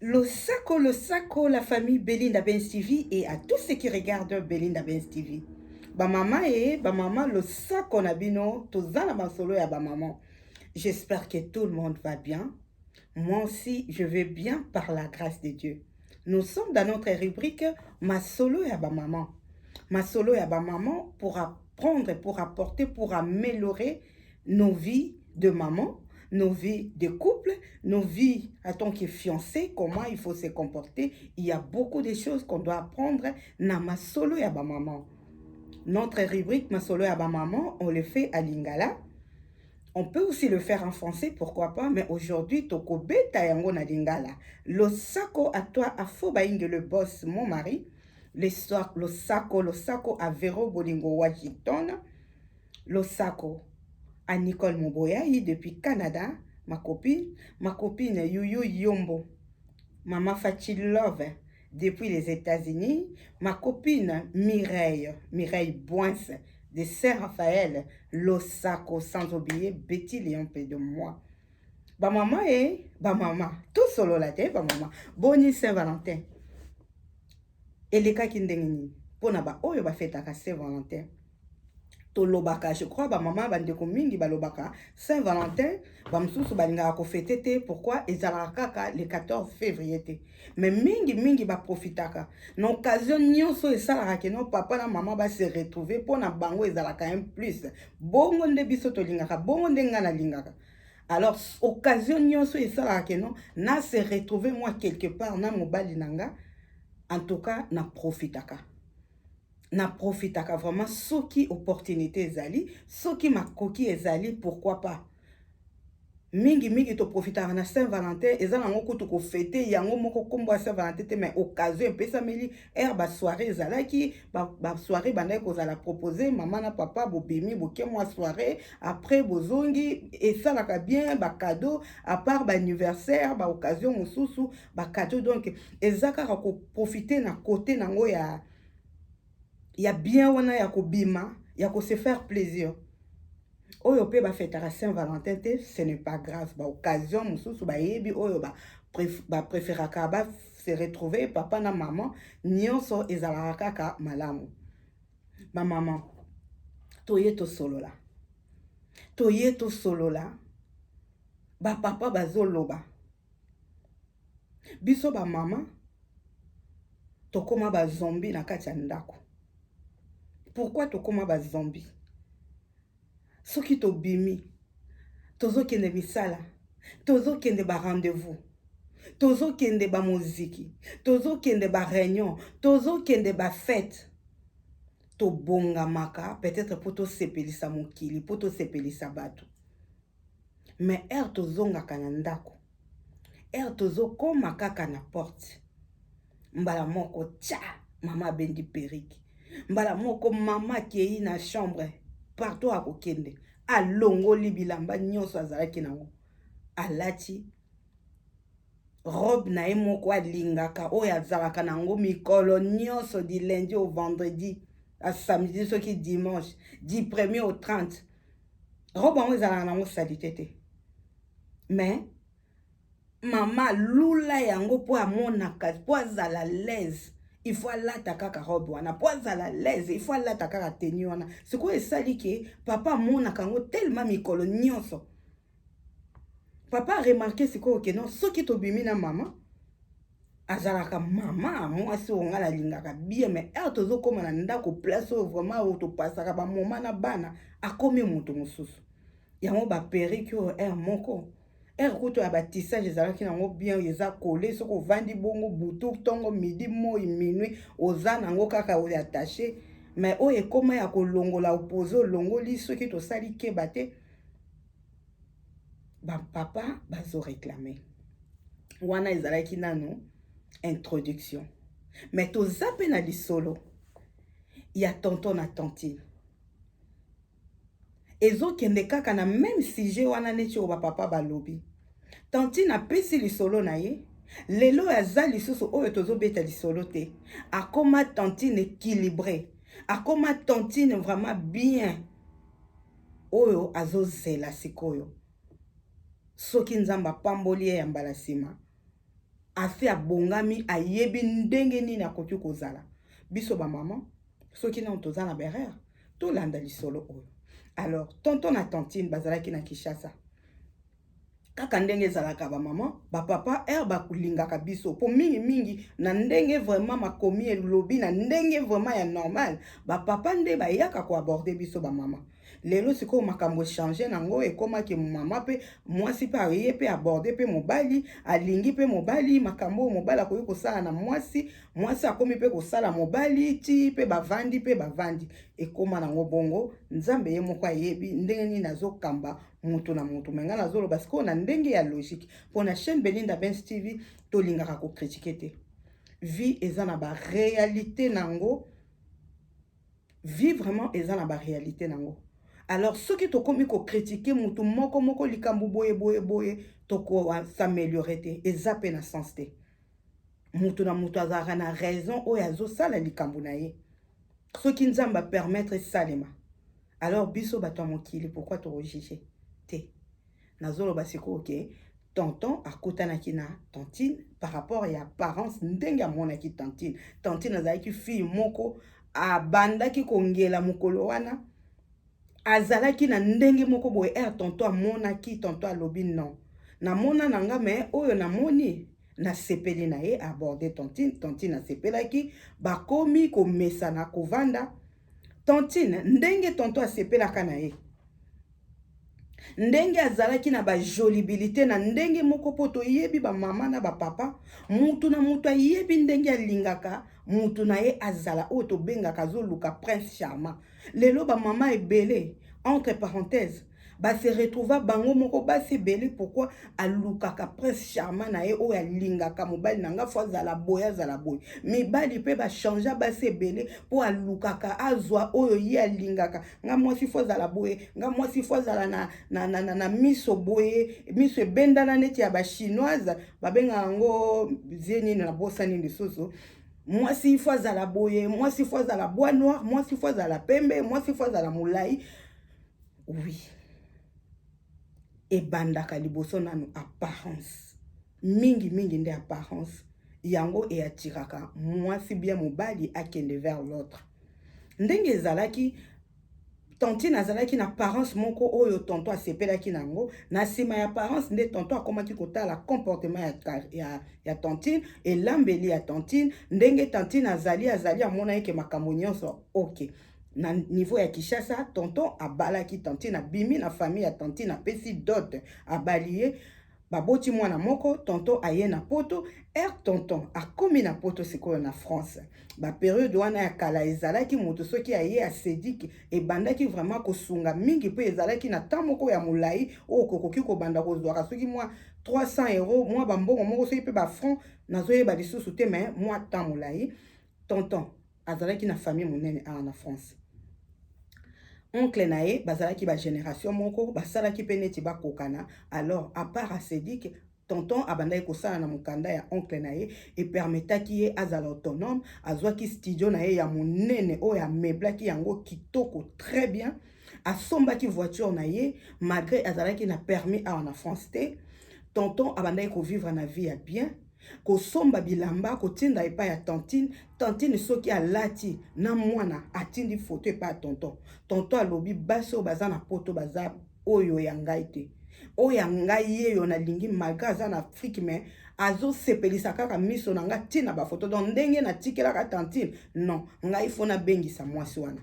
Le saco, la famille Belinda Benz TV et à tous ceux qui regardent Belinda Benz TV. Ba maman, le saco nabino, tozana masolo ya ba maman. J'espère que tout le monde va bien. Moi aussi, je vais bien par la grâce de Dieu. Nous sommes dans notre rubrique Ma solo ya ba maman. Ma solo ya ba maman pour apprendre, pour apporter, pour améliorer nos vies de maman, nos vies de couple, nos vies en tant que fiancés, comment il faut se comporter. Il y a beaucoup de choses qu'on doit apprendre dans ma solo ya ba maman. Notre rubrique Ma solo ya ba maman, on le fait à Lingala. On peut aussi le faire en français, pourquoi pas, mais aujourd'hui, toko beta yango na Lingala. Le saco à toi, à Fobaingue le boss, mon mari. Le saco à Vero Bolingo Washington. Le saco à Nicole Moboyahi depuis Canada, ma copine Yuyu Yombo, Maman Fachi Love depuis les États-Unis, ma copine Mireille Boins de Saint-Raphaël, Losako, sans oublier Betty Léon de moi. Ba maman, tout solo la tête, ba maman, Boni Saint-Valentin. Et les cas qui n'dengeni, pour na ba oyo ba fête à Saint-Valentin. Tolobaka, je crois, ba maman bandeko mingi balobaka Saint-Valentin, ba msusu balinga ko fêter pourquoi ezalaka le 14 février. Mais mingi ba profitaka. Na occasion nyonso esalaka ke no papa na maman ba se retrouver pour na bango ezalaka un plus. Bongo nde biso tolingaka, bongo nde nga na lingaka. Alors occasion nyonso esalaka ke no na se retrouver moi quelque part na mobali nanga. En tout cas, na profitaka. Na profitaka vraiment soki opportunité ezali, soki makoki ezali, pourquoi pas. Mingi to profitaka na Saint-Valentin, ezala ngo kutu ko fêter yango moko kombo Saint-Valentin mais occasion pesa meli ba soirée ezalaki, ba soirée bandai ko zala proposer maman na papa bobimi boke moi soirée, après bozongi et ça la bien ba cadeau à part ba anniversaire, ba occasion mosusu, ba cadeau donc ezaka ko profiter na côté nango ya bien wana ya kobima, ya ko se faire plaisir. Oyo pe ba fêtera Saint-Valentin te, ce n'est pas grave. Ba occasion mususu ba yebi oyo ba préféraka ba se retrouver papa na maman nyonso ezalaka kaka malamu. Ba maman, toye to solola. Toye to solola. Ba papa bazoloba. Biso ba maman tokoma ba zombie na kati ya ndako. Pourquoi tokoma ba zombie? Soki tobimi, tozokende misala, tozokende ba rendez-vous, tozokende ba muziki, tozokende ba réunion, tozokende ba fête. Tobongamaka peut-être pour to sepelisa mokili, pour to sepelisa bato. Mais tozongaka na ndako. Tozokoma kaka na porte. Mbala moko tcha, mama bendi periki. Mbala moko mama kei na chambre. Partout à kokende. Alongoli bilamba nyonso azalaki nango. Alati robe na ye moko alingaka oyo azalaka nango mikolo nyonso du lundi au vendredi, à samedi soki dimanche, du 1er au 30. Robe yango ezalaka nango salite te. Mais mama lula yango po amonaka po azala l'aise. Il faut alata kaka robe wana, po azala l'aise, il faut alata kaka tenue wana. C'est quoi esali ke papa monaka yango tellement mikolo nyonso. Papa a remarqué c'est quoi que non, soki tobimi na mama azalaka mama mwasi onga la lingaka bien mais tozokoma na ndako place oyo vraiment oyo topasaka ba moment na bana akomi moto mosusu. Yango ba perruque oyo moko. Kuto ya batissage ezalaki nango bien eza collé soko vandi bongo butu tongo midi moi minuit oza nango kaka o attaché mais o ekoma ya kolongola opposé longoli soki to sali keba te ba papa bazo réclamer wana ezalaki nano introduction mais to zape na lisolo ya tonton na tantine ezokende kaka na même sujet wana neti o ba papa balobi. Tantine apesi lisolo na ye, lelo aza lisusu oyo tozobeta lisolo te. Akoma tantine équilibré, akoma tantine vraiment bien. Oyo azozela sikoyo. Soki nzamba pamboli ya mbala sima. ase abongami ayebi ndenge nini akoki kozala. Biso ba maman soki na toza na berère tolanda lisolo oyo. Alors tonton na tantine bazalaki na Kinshasa. Kaka ndenge ezalaka ba maman, ba papa bakulingaka biso po mingi na ndenge vraiment makomi elobi na ndenge vraiment ya normal. Ba papa nde bayaka ko aborder biso ba maman. Lelo siko makambo changer nango ekoma ke mama pe mwasi pe aye pe aborder pe mobali alingi pe mobali makambo mobali akoki kosala na mwasi akomi pe kosala mobali ti pe bavandi ekoma nango bongo nzambe ye moko ayebi ndenge nini azokamba mutu na mutu menga nazoloba siko na ndenge ya logique pour na chaîne Belinda Benz TV tolingaka ko critiquer te vie eza na ba réalité nango vie vraiment eza na ba réalité nango. Alors, ceux qui ont commis ko critiquer mutu moko likambu boye toko s'améliorer te ezape na sens te. Mutu na mutu azara na raison o yazo sala likambu na ye. Ceux qui nzamba permettre salema. Alors biso bato mokili pourquoi to rejuger te. Nazolo basiko OK. Tonton akutana kina tantine par rapport à apparence ndenge mona ki tantine. Tantine azaki fille moko abandaki kongela mukolo wana. Azalaki na ndenge moko boye tonton amonaki tonton alobi non na mona nanga me oyo na moni na sepeli na ye aborder tantine na sepelaki bakomi ko mesana kovanda tantine ndenge tonton asepelaka na ye ndenge azalaki na ba jolibilité na ndenge moko poto yebi ba mama na ba papa mutu na mutu yebi ndenge alingaka mutu na ye azala oyo to bengaka zoluka prince charmant. Lelo ba mama ebele entre parenthèses ba se retrouva bango moko ba se belé pourquoi alukaka prince charmant na ye oyo alingaka mobali nanga fo azala boya mibali pe ba changer ba se belé po alukaka azwa oyo ye alingaka nga mwasi fo azala boye nga mwasi fo azala na miso boye miso ebendana neti ya ba chinoise babenga ngo zeni na bosani lisusu. Mwasi fo azala boye mwasi fo azala bois noir mwasi fo azala pembe mwasi fo azala mulai. Oui. Ebandaka liboso nanu apparence mingi nde apparence yango e atiraka mwasi bien mobali akende vers l'autre. Ndenge ezalaki tantine azalaki na apparence moko oyo tonton asepelaki nango na sima ya apparence nde tonton akomaki kotala comportement ya tantine elambeli ya tantine ndenge tantine azali amona yeke makambo nyonso OK. Na niveau ya Kinshasa tonton abalaki tantine abimi na famille ya tantine apesi dot abaliye baboti mwana moko tonton aye na poto tonton akomi na poto sikoyo na France ba période wana ya kala ezalaki moto soki aye asediki ebandaki vraiment kosunga mingi pe ezalaki na temps moko ya mulai o kokoki ko banda kozwaka soki mwa 300 € mwa bambongo moko soki pe ba franc nazoyeba lisusu te mais mwa temps mulai tonton azalaki na famille monene na France. Oncle na ye bazalaki ba génération moko basalaki pe neti bakokana. Alors à part asediki tonton abandaki kosala na mukanda ya oncle na ye et permetaki ye azala autonome azwaki studio na ye ya monene oyo ameblaki yango kitoko très bien asombaki voiture na ye malgré azalaki na permis na France te. Tonton abandaki ko vivre na vie ya bien kosomba bilamba kotinda epa ya tantine soki alati na mwana atindi photo epa ya tonton alobi basi oyo baza na poto baza oyo ya ngai te oyo ya ngai yeyo nalingi malgré aza na Afrique mais azosepelisa kaka miso na nga tina bafoto donc ndenge natikelaka tantine non ngai fo nabengisa mwasi wana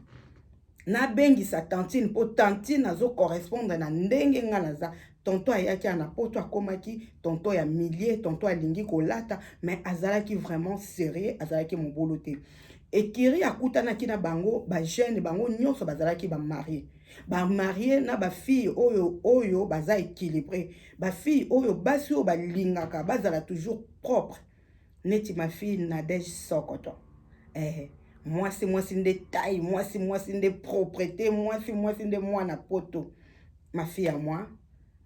nabengisa tantine po tantine azocorrespondre na ndenge nga naza. Tonton ayaki na poto akomaki tonton ya millier tonton alingi kolata mais azalaki vraiment sérieux azalaki mobolo te. Ekiri akutanaki na bango ba jeune bango nyonso bazalaki ba marié na ba fille oyo baza équilibré ba fille oyo basi oyo balingaka bazala toujours propre neti ma fille Nadège Sokoto mwasi nde taille mwasi nde propreté mwasi nde mwana poto ma fille à moi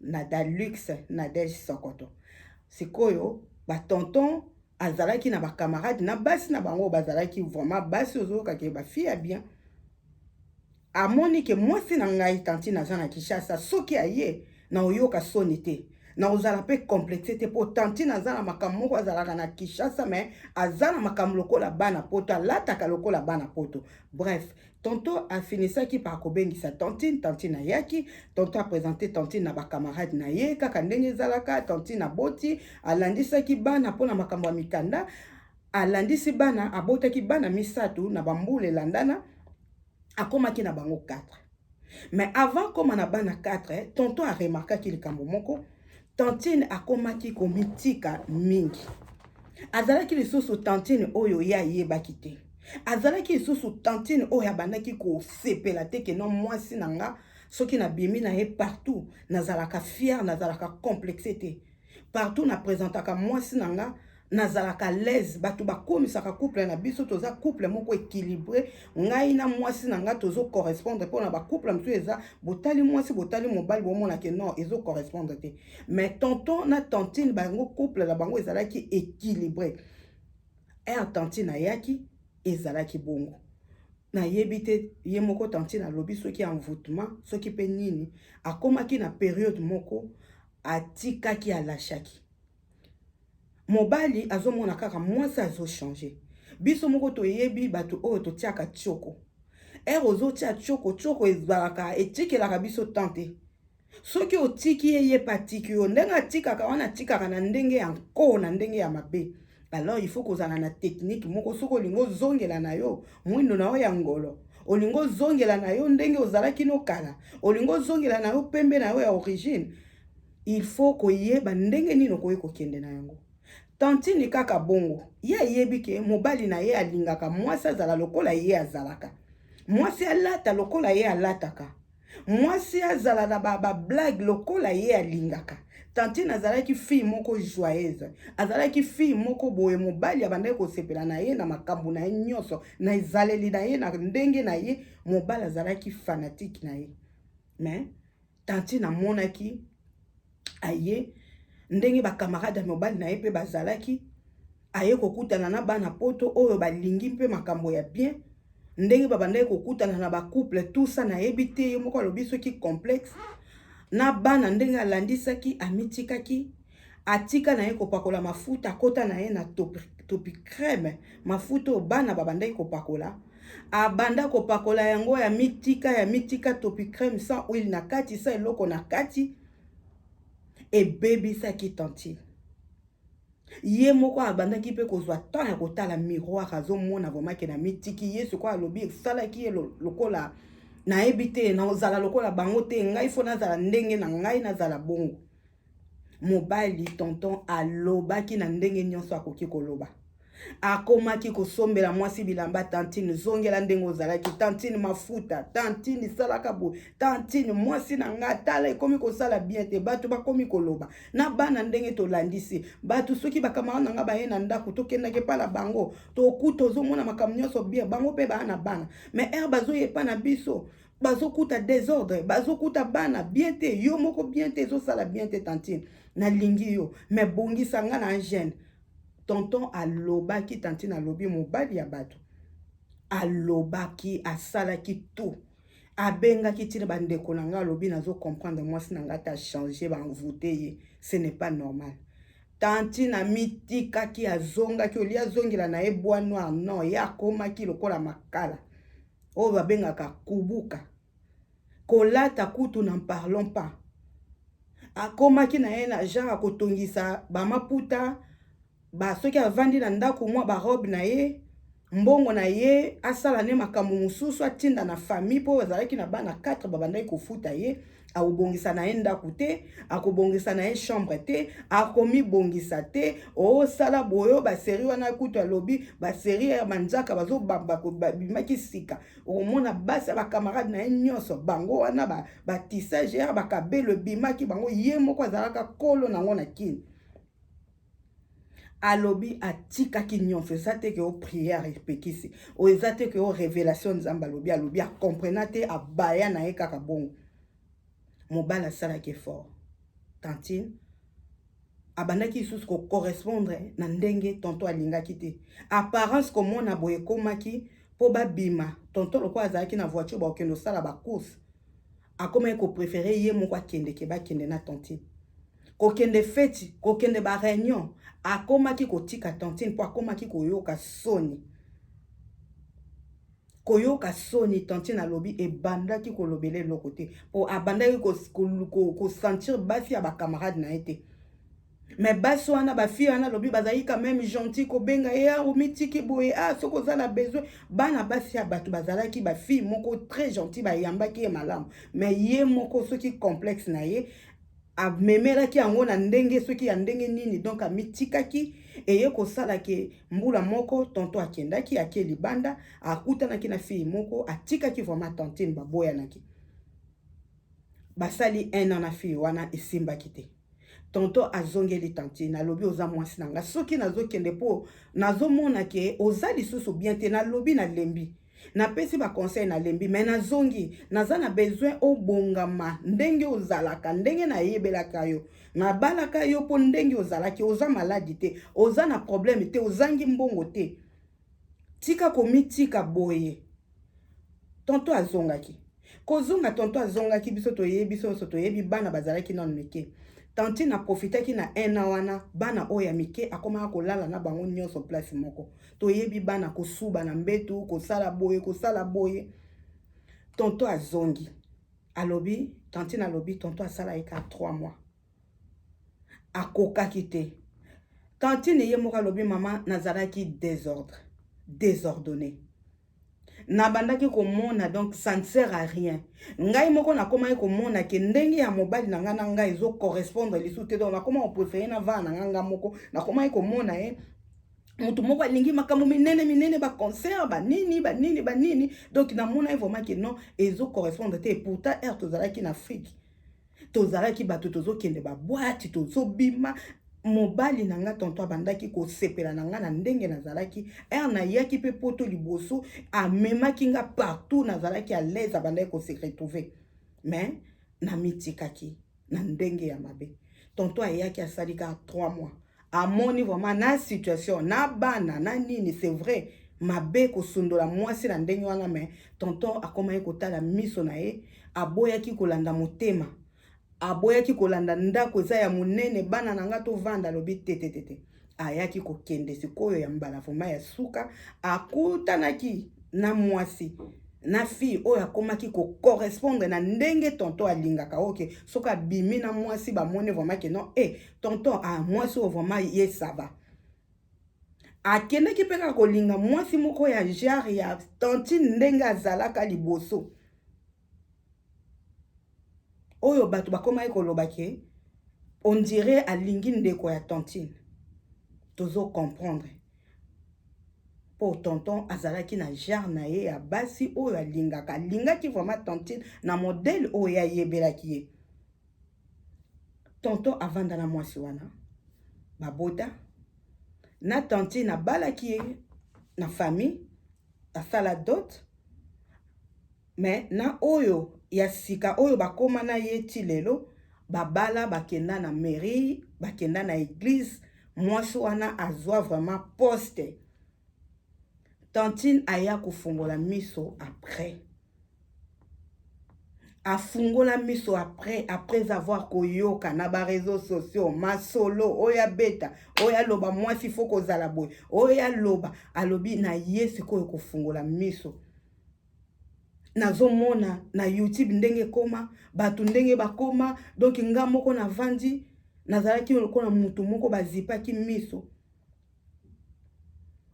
Nada Luxe Nadège Sokoto sikoyo ba tonton azalaki na ba camarade na basi na bango bazalaki vraiment basi ozoka ke ba fille bien amoni ke mwasi na ngai tantine aza na Kinshasa soki aye na oyoka soni te na ozala pe complexe te po tantine aza na makambo moko azalaka na Kinshasa mais aza na makambo lokola bana poto alataka lokola bana poto. Bref, tonton afinisaki par kobengisa tantine, tantine ayaki, tonton apresente tantine na bakamarade na ye kaka ndenge ezalaka, tantine aboti alandisaki bana mpona makambo ya mikanda, alandisi bana abotaki bana misatu na bambula elandana, akomaki na bango 4. Mais avant koma na bana 4, tonton a remarquaki likambo moko, tantine akomaki komitika mingi. Azalaki lisusu tantine oyo ya yebaki te. Azalaki lisusu tantine oyo abandaki kosepela te ke non mwasi nanga soki na bimi na ye partout nazalaka fier, nazalaka complexe te. Partout na présentaka mwasi nanga nazalaka l'aise, batu bakomisaka couple na biso toza couple moko équilibré, ngai na mwasi nanga tozo correspondre pona ba couple mtu eza botali mwasi botali mobali bomona ke non ezo correspondre te. Mais tonton na tantine bango couple la bango ezalaki équilibré. Tantine ayaki ezalaki bongo. Na yebite ye moko tantine alobi soki envoûtement soki pe nini akomaki na période moko atikaki alashaki. Mobali azomona kaka mwasi azo changer. Biso moko toyebi batu oyo totiaka tchoko. Ozo tia tchoko ezalaka etikelaka biso tante. Soki otiki ye patiki yo ndenga tikaka wana tikaka na ndenge ya nko na ndenge ya mabe. Alors il faut kozala na technique moko soko lingo zongela na yo mwindo na yo ya ngolo. Olingo zongela na yo ndenge ozalaki no kala. Olingo zongela na yo pembe na yo ya origine. Il faut koyeba ndenge nino koye kokende na yango. Tantine kaka bongo. Ye yebi ke mobali na ye alingaka mwasi azala lokola ye azalaka. Mwasi alata lokola ye alataka. Mwasi azala na ba blague lokola ye alingaka. Tantine azalaki fille moko joyeuse. Azalaki fille moko boye mobali abandaki kosepela na ye na makambo na ye nyonso, na ezaleli na ye na ndenge na ye, mobali azalaki fanatique na ye. Mais tantine amonaki aye ndenge ba camarade ya mobali na ye pe bazalaki aye kokutana na bana poto oyo balingi mpe makambo ya bien, ndenge babandaki kokutana na ba couple tout ça na yebite ye moko alobi soki complexe na bana ndenge alandisaki amitikaki atika na ye kopakola mafuta akota na ye na topi crème mafuta bana babandaki kopakola abanda kopakola yango ya mitika topi crème sans huile na kati sa eloko na kati ebebisaki tantine. Ye moko abandaki pe kozwa temps ya kotala miroir azomona vomaki na mitiki ye soko alobi esalaki ye lokola na ebite na ozala lokola bango te ngai fo nazala ndenge na ngai nazala bongo. Mobali tonton alobaki na ndenge nyonso akoki koloba. Akomaki kosombela mwasi bilamba tantine zongela ndenge ozalaki tantine mafuta tantine salaka bo tantine mwasi na nga tala ekomi kosala bien te batu bakomi koloba na bana ndenge tolandisi batu soki bakamara na nga baye na ndako tokendaki pala bango tokuta ozomona makambo nyonso bien bango pe bana bana mais bazoyepa na biso bazokuta désordre bazokuta bana bien te yo moko bien te ezosala bien te tantine nalingi yo mais bongisa nga na gêne. Tonton alobaki tantine alobi mobali ya bato alobaki asalaki tout abengaki tina bandeko na nga alobi nazo comprendre mwasi na nga ta changer banvoute ye ce n'est pas normal. Tantine amitikaki azongaki oli azongela na ye bois noir non ye akomaki lokola makala oyo babengaka kubuka kolata kutu n'en parlons pas. Akomaki na ye na genre akotongisa bamaputa soki avandi na ndako mwa barobe na ye mbongo na ye asala ne makambo mosusu atinda na famille po azalaki na bana 4 babandaki kofuta ye akobongisa na ye ndako te akobongisa na ye chambre te akomibongisa te osala boyo baseri wana kutu alobi baseri ya manzaka bazobimaki sika omona basi ya bakamarade na ye nyonso bango wana batissage ya bakabelo bimaki bango ye moko azalaka kolo nango na kini. Alobi atikaki nyonso eza te ke o prière epekisi o eza te ke o révélation nzambe alobi a comprena te abaya na ye kaka bongo. Mobali asalaki effort tantine abandaki lisusu kocorrespondre na ndenge tonton alingaki te apparence komona boye ekomaki mpo babima tonton lokola azalaki na voiture bakokende osala bacourse akomaki kopréféré ye moko akende ke bakende na tantine kokende feti, kokende ba réunion, akomaki kotika tantine po akomaki koyoka soni. Koyoka soni tantine alobi ebandaki kolobele lokote po abandaki ko sentir basi ya ba camarade na ete. Mais basi wana ba fille wana lobi bazali quand même gentil ko benga ya o mitiki boye soko za na besoin bana basi ya batu bazalaki ba fille moko très gentil ba yambaki e malamu mais ye moko soki complexe na ye amemelaki yango na ndenge soki ya ndenge nini donc amitikaki eye kosala ke mbula moko tonto akendaki ake libanda akutanaki na fille moko atikaki vraiment tantine baboyanaki basali un an na fille wana esimbaki te. Tonto azongeli tantine alobi oza mwasi nanga soki nazokende po nazomona ke oza lisusu bien te nalobi na lembi na pesi ba conseil na lembi mais nazongi naza na besoin obongama ndenge ozalaka ndenge na yebelaka yo na balaka yo po ndenge ozalaki oza maladi te oza na problème te ozangi mbongo te tika komitika boye. Tonto azongaki kozonga tonto azongaki biso toyebi bana bazalaki na meke. Tantine a profitaki na ena wana bana oya mike akoma kolala na bango nyonso place moko. Toyebi bana kosuba na mbetu kosala boye. Tonto azongi. Alobi, tantine alobi tonto asala eka 3 mois. Akokaki te. Tantine ye moko alobi mama nazalaki désordonné. Nabandaki komona donc ça ne sert à rien. Ngai moko na komaki komona ke ndenge ya mobali na nga na ngai ezo correspondre lisu te donc na koma préférer na va na nga moko na komaki komona mutu moko alingi makambo minene ba concert ba nini donc na mona vraiment ke non ezo correspondre te pourtant tozalaki na Afrique tozalaki bato tozokende ba boîte tozobima mobali nanga tonto abandaki ko sepela nanga na ndenge nazalaki na yaki pe poto liboso amemaki nga partout nazalaki à l'aise abandaki ko se retrouver mais na mitikaki na ndenge ya mabe. Tonto ayaki asalika 3 mois amoni vraiment na situation na bana na nini c'est vrai mabe ko sundola mwasi na ndenge wana mais tonto akomaki kotala miso na ye aboyaki kolanda motema aboyaki kolanda ndako eza ya munene bana nanga to vanda lobi tete ayaki kokende sikoyo ya mbala voma ya suka akutanaki na mwasi na fille oyo akomaki ko correspondre na ndenge tonto alingaka oke soka bimi na mwasi ba mone vraiment que non tonto mwasi o vraiment ye saba akendaki peka kolinga mwasi moko ya genre ya tantine ndenge azalaka liboso oyo bato bakoma ekoloba ke on dirait alingi ndeko ya tantine tozo comprendre po tonton azalaki na genre na ye ya basi oyo alingaki vraiment tantine na modèle oyo ayebelaki ye. Tonton avanda na mwasi wana babota na tantine abalaki ye na famille asala dot mais na oyo ya sika oyo bakoma na ye ti lelo babala bakenda na mairie bakenda na église mwasi wana azwa vraiment poste. Tantine aya kofungola miso après afungola miso après avoir koyoka na ba réseaux sociaux masolo oya beta oya loba mwasi foko zala boy oya loba alobi na yesu ko kofungola miso. Nazomona na YouTube ndenge koma batu ndenge bakoma donc nga moko na vandi nazalaki lokona mutu moko bazipaki miso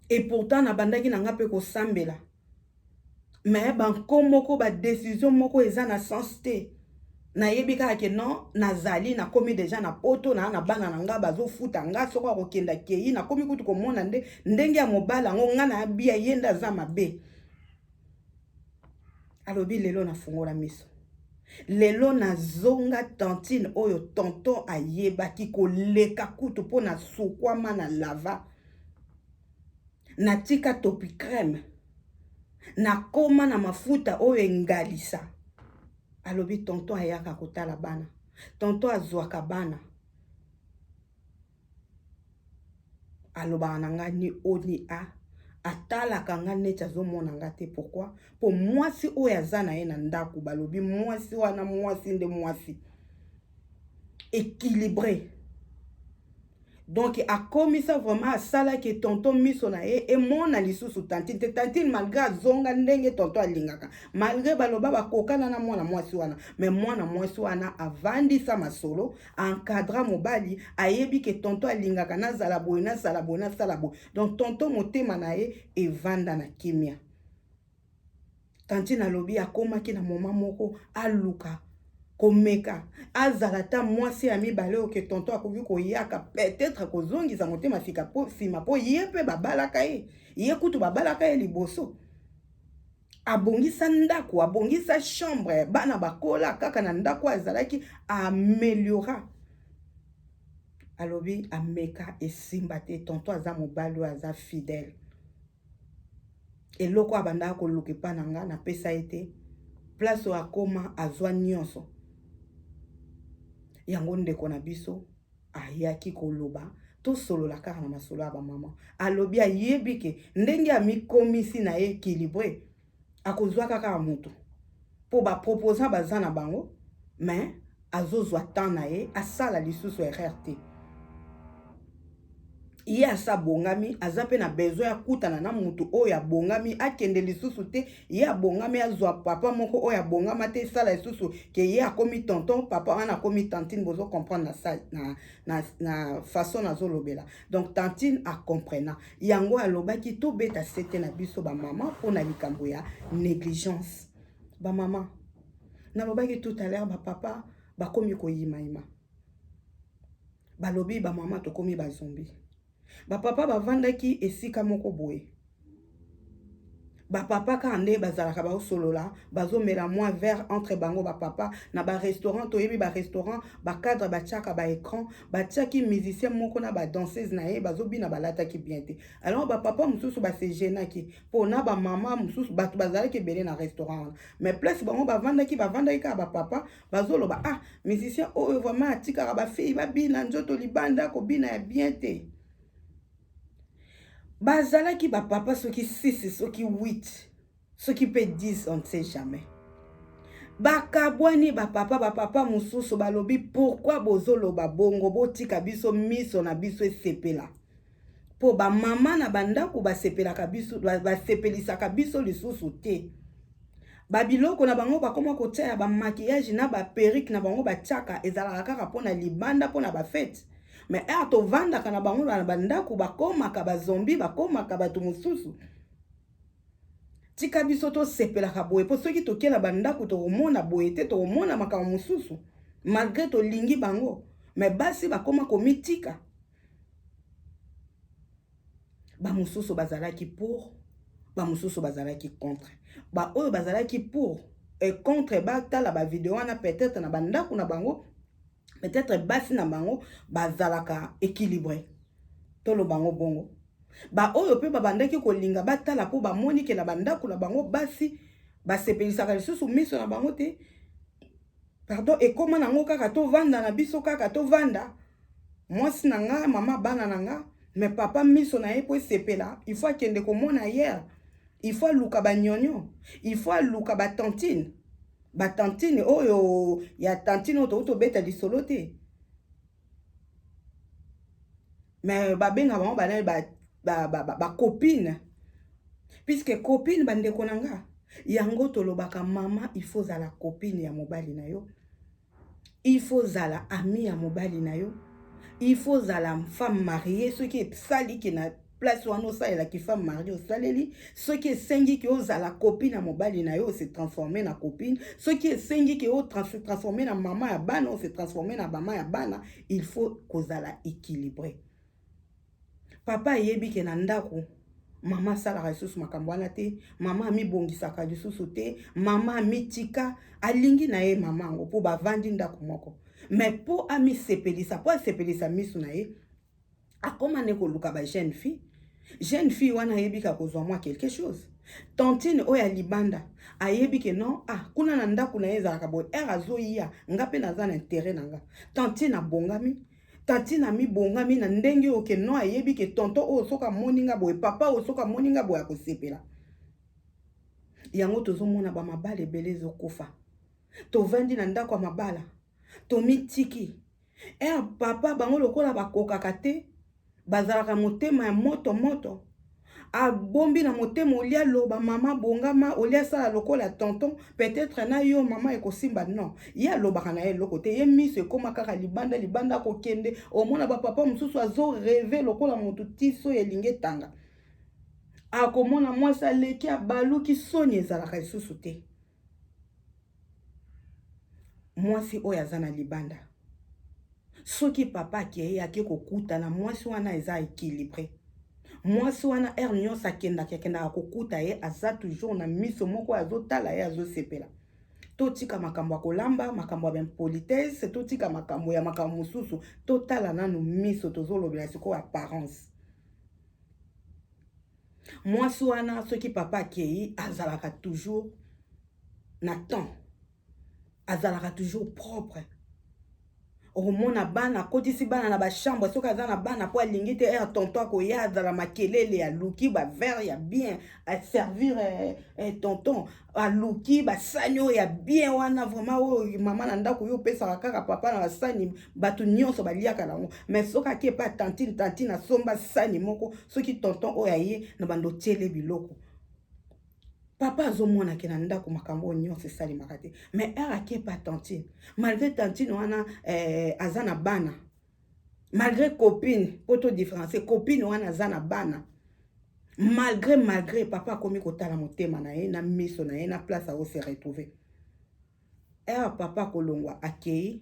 et pourtant na bandaki na nga pe ko sambela mais banko moko ba décision moko eza na sens te na yebika ke non nazali na komi déjà na poto na bana na nga bazo futa nga soko akokenda kei na komi kutu komona ndenge ya mobala ngo nga na bia yenda za mabe. Alobi lelo na fungola miso. Lelo na zonga tantine oyo tonton ayebaki koleka kutu po na sukwama na lava. Na tika topi crème. Na koma na mafuta oyo engalisa. Alobi tonton ayaka kotala bana. Tonton azwaka bana. Aloba nanga ni o ni a. Atala kanga neti azomona nga te pourquoi po mwasi oyo aza na ye na ndako balobi mwasi wana mwasi nde mwasi équilibré Donc, a commis ça vraiment à ça là que tonton miso na ye et mon alisusu tantine. Tantine malgré zonga ndenge tonton alingaka. Malgré baloba bakokana na mwana mwasi wana. Mais mwana mwasi wana avandi sa masolo, encadra mobali, ayebi que tonton alingaka na zalaboy na zalaboy na salabo. Donc tonton motema na ye e vanda na kimia. Tantine alobi akomaki na moma moko aluka. Komeka azalata mwasi ya mibale oke tonton akoki koyaka peut-être kozongisa motema fika po sima po ye pe babalaka ye kutu babalaka ye liboso abongisa ndako abongisa chambre bana bakola kaka na ndako azalaki ameliora alobi ameka esimba te tonton aza mobali aza fidèle eloko abanda koluka epa na nga napesa ye te place oyo akoma azwa nyonso yango ndeko na biso ayaki koloba tosolola kaka na masolo ya bamama alobi ayebi ke ndenge amikomisi na ye équilibré akozwa kaka moto mpo baproposa baza na bango mais azozwa temps na ye asala lisusu erreur te ye asa bongami aza pe na besoin ya kutana na mutu oyo abongami akende lisusu te ye abongami azwa papa moko oyo abongama te sala lisusu ke ye akomi tonton papa wana akomi tantine bozo comprendre na façon nazolobela donc tantine akomprena yango alobaki tobeta sete na biso bamama mpona likambo ya négligence bamama nalobaki tout à l'heure bapapa bakomi koyimayima balobi bamama tokomi bazombi bapapa bavandaki esika moko boye bapapa ka nde bazalaka baosolola bazomela mwa verre entre bango bapapa na barestaurant toyebi barestaurant bacadre batiaka baécran batiaki musicien moko na badanseuse na ye bazobina balataki bien te alors bapapa mosusu basegenaki mpona bamama mosusu bato bazalaki ebele na restaurant wana mais place bango bavandaki kaka bapapa bazoloba ah musicien oyo vraiment atikaka bafille babina nzoto libanda kobina ya bien te bazalaki bapapa soki 6 soki 8 soki pe 10 on ne sait jamais bakabwani bapapa mosusu balobi pourquoi bozoloba bongo botika biso miso na biso esepela po bamama na bandako basepelaka biso basepelisaka biso lisusu te babiloko na bango bakoma kotia ya bamaquillage na baperike na bango batiaka ezalaka kaka mpona libanda mpona bafete mais tovandaka na bango na bandako bakomaka bazombi bakomaka bato mosusu tika biso tosepelaka boye mpo soki tokela bandako tokomona boye te tokomona makambo mosusu malgré tolingi bango mais basi bakoma komitika bamosusu bazalaki pour bamosusu bazalaki contre baoyo bazalaki pour et contre batala bavideo wana peut-être na bandako na bango peut-être basi na bango bazalaka équilibré tolo bango bongo oyo pe babandaki kolinga batala po bamoni ke na bandako na bango basi basepelisaka lisusu miso na bango te pardon ekoma nango kaka tovanda na biso kaka tovanda mwasi na nga mama bana na nga mais papa miso na ye po esepela il faut akende komona hier il faut aluka banyonyo il faut aluka batantine batantine oyo ya tantine oyo tobeta lisolo te mais babenga bango banani copine puisque copine bandeko na nga yango tolobaka mama il faut zala copine ya mobali na yo il faut zala ami ya mobali na yo il faut zala femme mariée soki esali ke na place wana osalelaki femme mariée osaleli soki esengi ke ozala copine ya mobali na yo ose transforme na copine soki esengi ke transforme na mama ya bana ose transforme na mama ya bana il faut kozala équilibré papa ayebi ke na ndako mama asalaka lisusu makambo wana te mama amibongisaka lisusu te mama amitika alingi na ye mama yango mpo bavandi ndako moko mais mpo amisepelisa mpo asepelisa miso na ye akoma ne koluka ba jeune fille wana ayebi ka kozwa mwa quelque chose tantine oyo ya libanda ayebi ke non kuna na ndako na ye ezalaka boye ere azoyiya nga mpe naza na intérêt na nga tantine abongami tantine amibongami na ndenge oyo ke non ayebi ke tonton oyo soka moninga boye papa oyo soka moninga boye akosepela yango tozomona bamabala ebele ezokufa tovandi na ndako ya mabala tomitiki papa bango lokola bakokaka te bazalaka motema ya moto moto. Abombi na motema olia loba mama bongama olia sala lokola tonton peut-être na yo mama ekosimba non ya loba na ye lokote ye miso ekoma kaka libanda kokende omona ba papa mususu azo rêver lokola motu tiso elinge tanga akomona mwasi aleki abaluki soni ezalaka lisusu te. Mwasi oyo aza na libanda soki papa akei ake kokutana mwasi wana eza équilibré. Mwasi wana nyonso akendaka kokuta ye aza toujours na miso moko azotala ye azosepela. Totika makambo ya kolamba makambo ya impolitesse totika makambo ya makambo mosusu totala nanu miso tozolobela siko apparence. Mwasi wana soki papa akei azalaka toujours na temps, azalaka toujours propre. Omona bana kotisi bana na ba chambre soka za na bana po alingi te tonton ko ya azala makelele ya luki ba verre ya bien a servir tonton a luki ba sanyo ya bien wana vraiment o mama na ndako yo pesa kaka papa na basani batu nyonso baliaka nango mais soka ke pa tantine somba sani moko soki tonton o ya ye na bando tiele biloko. Papa azomona ke na ndako makambo nyonso esalimaka te mais ake pa tantine malgré tantine wana aza na bana malgré copine poto différencier copine wana aza na bana malgré papa akomi kotala motema na ye na miso na ye na place azo se retrouver papa kolongwa akei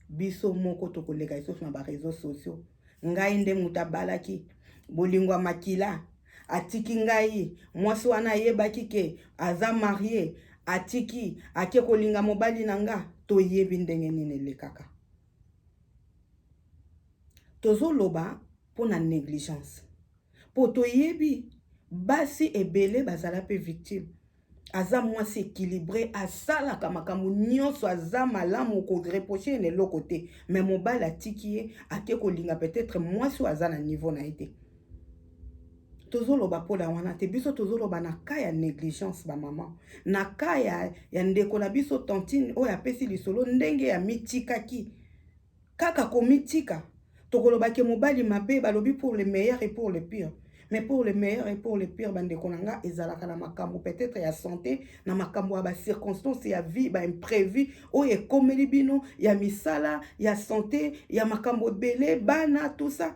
biso moko tokoleka lisusu na ba réseaux sociaux ngai nde mutu abalaki bolingwa makila atiki ngai mwasi wana ayebaki ke aza marié atiki ake kolinga mobali na nga toyebi ndenge nini elekaka. Tozoloba pona négligence po toyebi basi ebele bazala pe victime. Aza mwasi équilibré asalaka makambo nyonso aza malamu ko reprocher ne lokote mais mobali atiki ye ake kolinga peut-être mwasi aza na niveau na ete. Tozoloba pola wana te biso tozoloba na ka ya négligence ba maman na ka ya ndeko na biso tantine oyo apesi lisolo ndenge ya mitikaki kaka komitika tokoloba ke mobali mabe balobi pour le meilleur et pour le pire mais pour le meilleur et pour le pire bandeko nanga ezalaka na makambo peut-être ya santé na makambo ya ba circonstances ya vie ba imprévu oyo ekomeli bino ya misala ya santé ya makambo belé bana tout ça.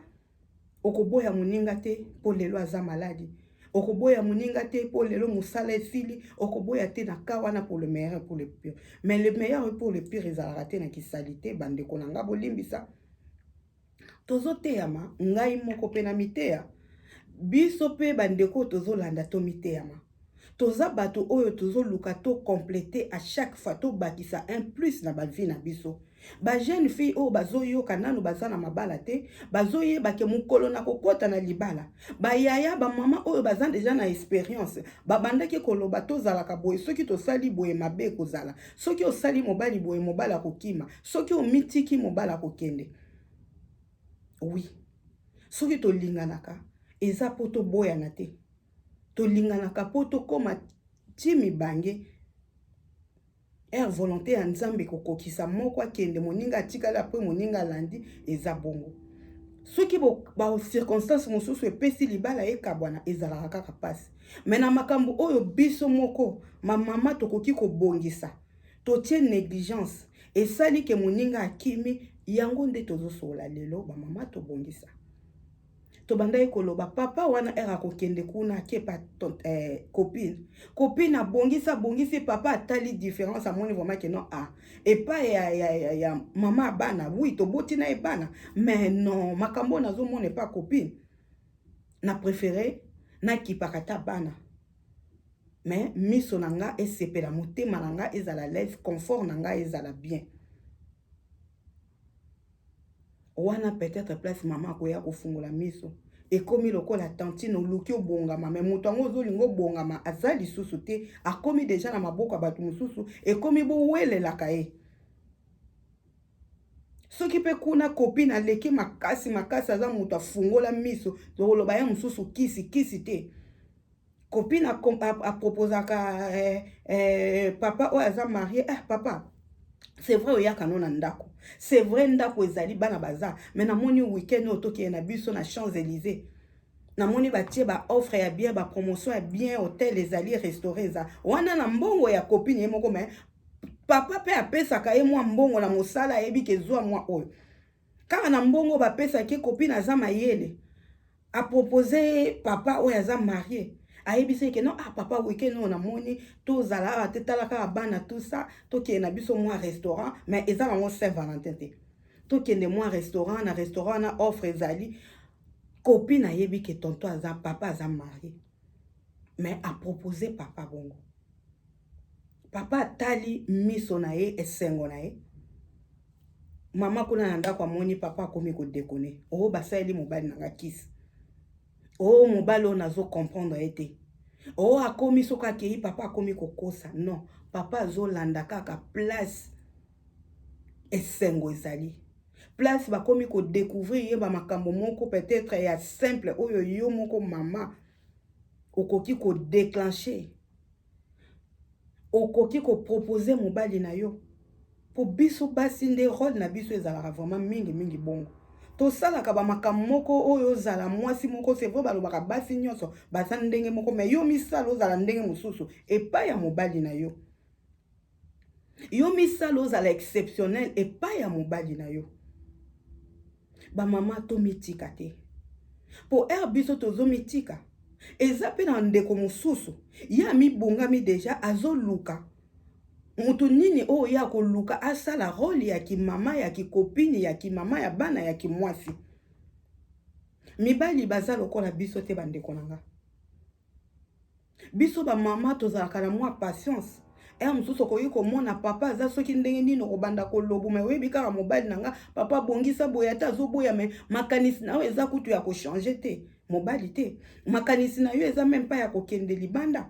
Okoboya moninga te po lelo aza maladi. Okoboya moninga te po lelo musala esili. Okoboya te na kawana pour le meilleur et pour le pire. Mais le meilleur et pour le pire ezalaka te na kisalité bandeko nanga bolimbisa. Tozoteyama ngai moko pe na miteya. Biso pe bandeko tozolanda to miteyama. Toza bato oyo tozoluka to compléter à chaque fois to bakisa un plus na ba vie na biso. Ba jeune fille o bazoyoka nanu baza na mabala te bazoyeba ke mukolo na kokota na libala ba yaya ba mama oyo baza déjà na expérience babandaki koloba tozalaka boye soki tosali boye mabe kozala soki osali mobali boye mobala kokima soki omitiki mobala kokende. Oui soki tolinganaka eza poto boyana te tolinganaka poto koma timi bange volonté ya nzambe kokokisa moko akende moninga atikala pe moninga landi eza bongo soki ba circonstance mosusu epesi libala ekabwana ezalaka kaka pasi mais na makambo oyo biso moko mama tokoki kobongisa totie négligence esali ke moninga akimi yango nde tozosola lelo ba mama tobongisa tobanda koloba papa wana kokende kuna ke pa copine bongisi papa atali différence amoni vraiment que non et pas ya mama bana oui toboti na ebana mais non makambo nazomona pas copine na préféré na kipakata bana mais miso nanga esepela motema nanga ezala l'aise confort nanga ezala bien wana peut-être place maman koya kofungola miso ekomi lokola tantine oluki obongama mais moto ango ozolinga obongama aza lisusu te akomi déjà na maboko ya bato mosusu ekomi bowelelaka ye soki pe kuna copine aleki makasi aza moto afungola miso tokoloba ye mosusu kisi te copine aproposaka papa oyo aza marié papa c'est vrai oyaka no na ndako, c'est vrai ndako ezali bana baza, mais namoni week-end otoki na biso na Champs-Élysées, namoni batie ba offre ya bien, ba promotion ya bien, hôtel ezali, restaurant eza wana na mbongo ya copine ye moko, mais papa pe apesaka ye mwa mbongo na mosala ayebi ke zwa mwa oyo kaka na mbongo bapesaki copine aza mayele a proposer papa oyo aza marié ayebisi ke non papa weekend oyo namoni tozala awa te tala kaka bana tout ça tokende na biso mwa restaurant, mais eza nango Saint-Valentin te, tokende mwa restaurant, na restaurant na offre ezali, copine ayebi ke tonton aza papa aza marié, mais a proposer papa bongo. Papa atali miso na ye esengo na ye, mama kuna na ndako amoni papa akomi kodekone, oyo basaeli mobali nanga kisi, oyo mobali oyo nazo comprendre ye te, oyo akomi soki akei papa akomi kokosa, non, papa azolanda kaka place esengo ezali, place bakomi kodécouvrir ye bamakambo moko peut-être ya simple oyo yo moko mama okoki kodéclencher, okoki kopropose mobali na yo. Po biso basi nde rôle na biso ezalaka vraiment mingi bongo, tosalaka bamakambo moko oyo ozala mwasi moko, c'est vrai balobaka basi nyonso baza ndenge moko, mais yo misala ozala ndenge mosusu epai ya mobali na yo, yo misala ozala exceptionnel epai ya mobali na yo. Bamama tomitika te, po biso tozomitika eza pe na ndeko mosusu ya mibongami deja azoluka mutu nini oyo ya koluka asala rôle ya kimama, ya kikopini, ya kimama, ya bana, ya kimwasi. Mibali baza lokola biso te bandeko nanga, biso bamama tozalaka na mwa patience. Mosusu okoki komona papa aza soki ndenge nini okobanda kolobu, me oyebi kaka mobali nanga papa bongisa boya ata azoboya, me makanisi na yo eza kutu ya kochange te, mobali te, makanisi na yo eza même pas ya kokende libanda,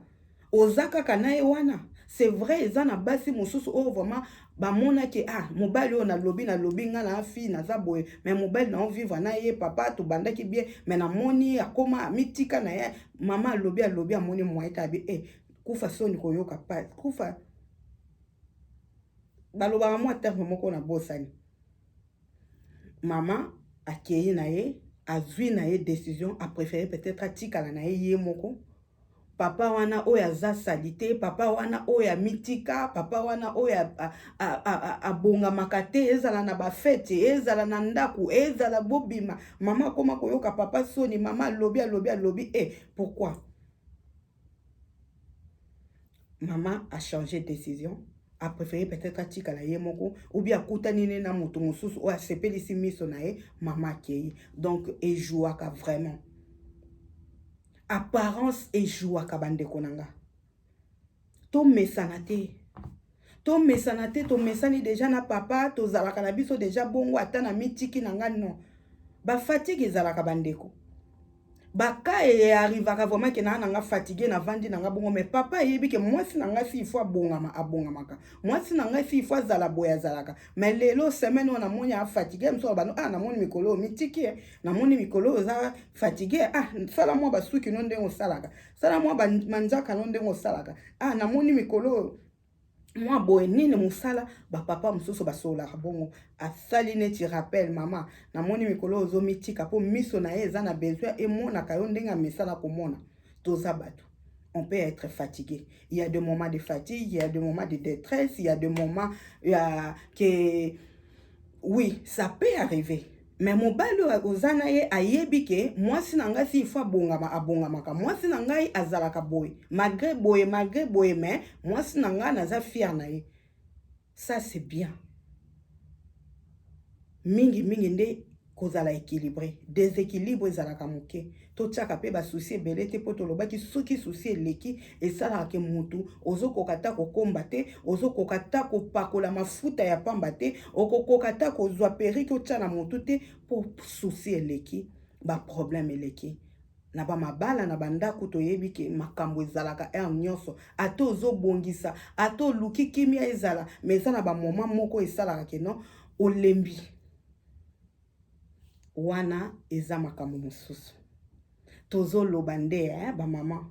oza kaka na ye wana. C'est vrai eza na basi mosusu oyo vraiment bamonaki mobali oyo nalobi nga na fille naza boye, mais mobali na vivre na ye papa tobandaki bien, mais namoni akoma mitika na ye mama alobi amoni mwaita abi kufa soni koyoka pa kufa balobaka mwa terme moko na bosani. Mama akei na ye azwi na ye décision, a préféré peut-être atikala na ye moko, papa wana oyo aza salite, papa wana oyo mitika, papa wana oyo abongamaka te, ezala na bafete, ezala na ndaku, ezala bobima, mama koma koyoka papa soni, mama alobi pourquoi? Maman a changé de décision, a préféré peut-être atikala ye moko, ou bien akutani na mutu mosusu oyo asepelisi miso na ye, mama akei. Donc ejouaka vraiment, apparence ejouaka bandeko nanga. To mesana te, to mesani deja na papa, to zalaka na biso deja bongo ata na mitiki nanga, non. Ba fatigue ezalaka bandeko. Baka arrivaka vraiment ke nanga fatigué na vandi nanga bongo, mais papa yebi ke mwasi nanga si il faut abongamaka, mwasi nanga si il faut zala boya zalaka, mais lelo semaine on a moni a fatigué mso bano na moni mikolo mitiki na moni mikolo za fatigué sala mwa basuki no ndengo salaka, sala mwa manjaka no ndengo salaka, na moni mikolo moi boye nini musala papa mususu basolaka bongo asali neti rappel mama na moni mikolo ozo mitika po miso na ye eza na besoin emonaka yo ndenge misala komona. Toza bato on peut être fatigué, il y a des moments de fatigue, il y a des moments de détresse, il y a des moments que oui ça peut arriver, mais mobali ozana ye ayebi ke mwasi na ngai si ifo abongamaka, mwasi na ngai azalaka boye malgré boye mais mwasi na ngai naza fier na ye. Ça c'est bien. Mingi nde kozala équilibré, déséquilibre ezalaka moke, totiaka pe ba souci ebele te po tolobaki soki souci eleki esalaka ke mutu ozokoka ta kokomba te, ozokoka ta kopakola mafuta ya pamba te, okokoka ta kozwa perike otia na mutu te po souci eleki, ba problème eleki. Na ba mabala na bandako toyebi ke makambo ezalaka nyonso, ata ozobongisa, ata oluki kimia ezala, mais eza na ba moment moko esalaka ke non olembi. Wana eza makambo mosusu. Tozo loba nde ba mama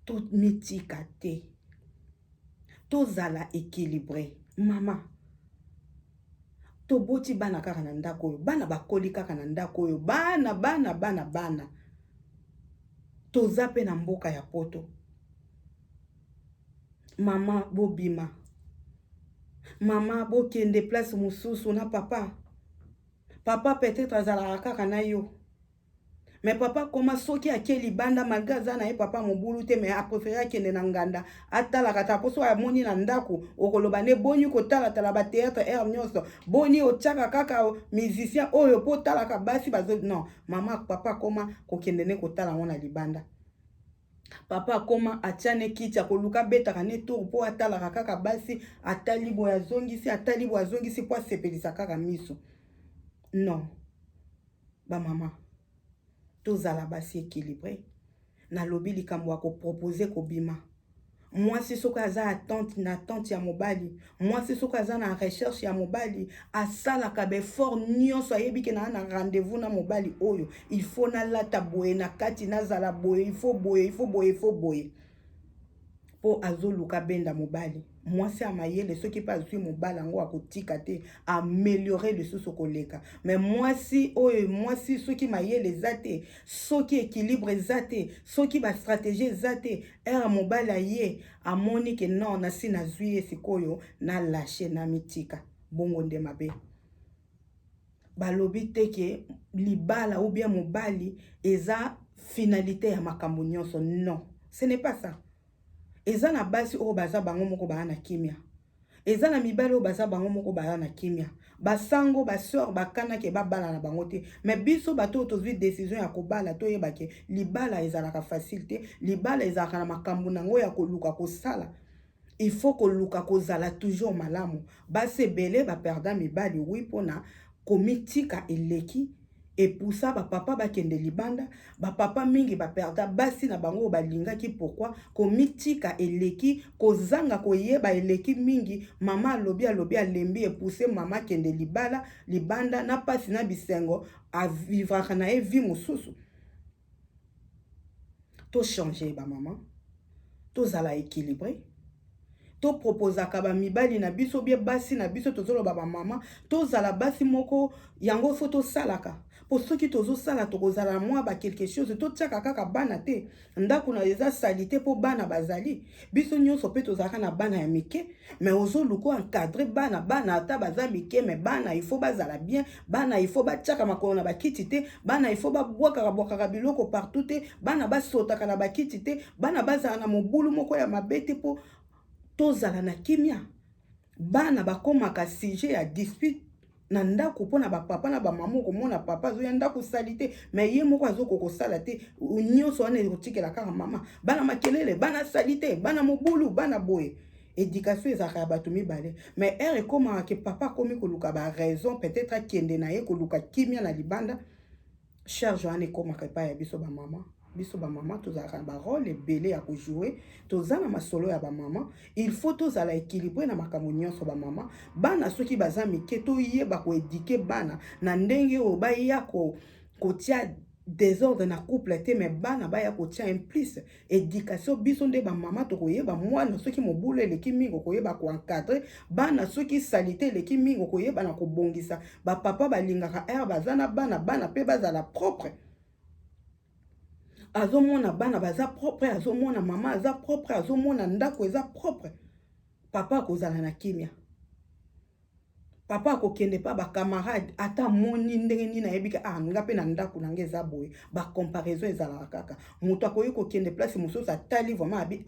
to mitika te, tozala équilibré. Mama toboti bana kaka na ndako oyo, bana bakoli kaka na ndako oyo, bana toza pe na mboka ya poto. Mama bobima, mama bokende place mosusu na papa. Papa peut-être azalaka kaka na yo, mais papa koma soki akeli banda malgré aza na ye papa mobulu te, mais apréféré akende na nganda atalaka ta poso amoni na ndako okoloba ne boni kotala ba théâtre air nyonso, boni otiaka kaka musicien oyo po talaka basi bazo. Non, mama papa koma kokende ne kotala ngona libanda. Papa koma atiane kiti akoluka betaka ne tour po atalaka kaka basi, atali boya azongisi po asepelisa kaka miso. Non, ba mama tozala basi équilibré. Na lobi likambo ako proposer kobima. Moi si soka aza attente ya mobali, moi si soka aza na recherche ya mobali, asala ka be fort nyonso ayebi ke na rendez-vous na mobali oyo, il faut na lata boye na kati na zala boye, il faut boye. Po azoluka benda mobali. Moi c'est amayele soki pa zui mobali ngo akotika te, améliorer le sous koleka. Mais moi si soki mayele zate, soki équilibre zate, soki ba stratégie zate, era mobali aye amoni ke non na si na zui sikoyo na lâcher na mitika. Bongo nde mabe. Balobi teke libala ou bien mobali eza finalité ya makambo nyonso. Non, ce n'est pas ça. Eza na basi o baza bango moko ba na kimia. Eza na mibali o baza bango moko ba na kimia. Basango basor bakana ke babala na bango te. Mais biso bato tozwi décision ya kobala to yeba ke libala ezalaka facilité, libala ezalaka na makambo nango ya koluka kosala. Il faut koluka kozala toujours malamu. Basi belé ba perdant mibali oui pona komitika eleki. Et pour ça, papa ba kende libanda, papa mingi ba perda basi na bango ba lingaki pourquoi komitika eleki kozanga koyeba eleki mingi mama lobi alembi et pousser mama kende libanda na pasi na bisengo a vivre na e vie mosusu. To changer ba maman, to zala équilibré. To proposa kaba mibali na biso bie basi na biso tozolo ba mama, to zala basi moko yango photo salaka. Pour ceux qui tozo sala to kozala moi ba quelque chose to tiaka kaka bana te. Ndako na eza salité po bana bazali. Biso nyonso pe tozaka na bana ya mike, mais ozo luko encadrer bana ata baza mike, mais bana il faut bazala bien, bana il faut ba tiaka makolo na ba kiti te, bana il faut ba bwaka biloko partout te, bana ba sotaka na ba kiti te, bana bazala na mobulu moko ya mabete po tozala na kimia. Bana bakomaka sujet ya dispute na ndako pona ba papa na ba maman komona papa zo ya ndako salite, mais ye moko azoko kosala te, nyonso wana erotikela kaka mama. Bana makelele, bana salite, bana mobulu, bana boye. Éducation ezaka bato mibale. Mais ere koma ke papa komi koluka ba raison peut-être akende na ye koluka kimia na libanda. Charge wana koma kepa ya biso ba mama. Biso ba mama tozala ba rôle ebele ya jouer, tozana masolo ya ba mama, il faut tozala équilibré na makambo nyonso ba mama. Bana soki baza mike to yeba ko éduquer bana na ndenge o ba ya ko tia désordre na couple te, mais bana ba ya ko tia implice. Éducation biso nde ba mama to ko yeba mwana soki mobulu eleki mingo ko yeba ko encadrer, bana soki salité eleki mingo ko yeba na ko bongisa. Ba papa balingaka bazana bana pe bazala propre. Azomona bana baza propre, azomona mama aza propre, azomona ndako eza propre. Papa kozala na kimia. Papa kokende pa ba camarade ata moni ndenge nini na yebika nga pe na ndako nange eza boye. Ba comparaison ezala kaka. Muto akoyi kokende place mosusu atali vraiment abi